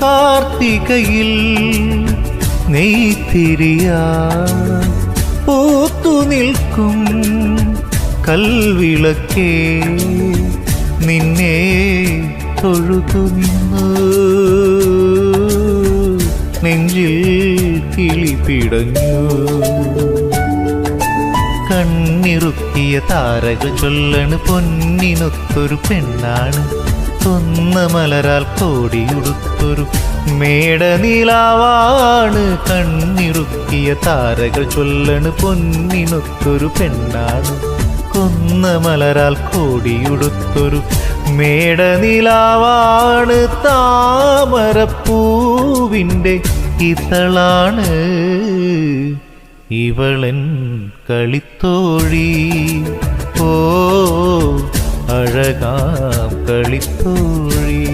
കാർത്തികയിൽ നെയ്ത്തിരിയാ പൂത്തു നിൽക്കും കൽവിളക്കേ നിന്നെ തൊഴുതു നിന്നു നെഞ്ചിൽ കിളി പിടഞ്ഞു. കണ്ണിറുക്കിയ താരകൾ ചൊല്ലണ് പൊന്നിനൊത്തൊരു പെണ്ണാണ്, കൊന്ന മലരാൽ കോടിയുടുത്തൊരു മേടനിലാവാണ്. കണ്ണിറുക്കിയ താരകൾ ചൊല്ലണ് പൊന്നിനൊത്തൊരു പെണ്ണാണ്, കൊന്ന മലരാൽ കോടിയുടുത്തൊരു മേടനിലാവാണ്. താമരപ്പൂവിൻ്റെ ഇതളാണ് ഇവളൻ കളിത്തോഴി. ഓ അഴകാം കളിത്തോഴി.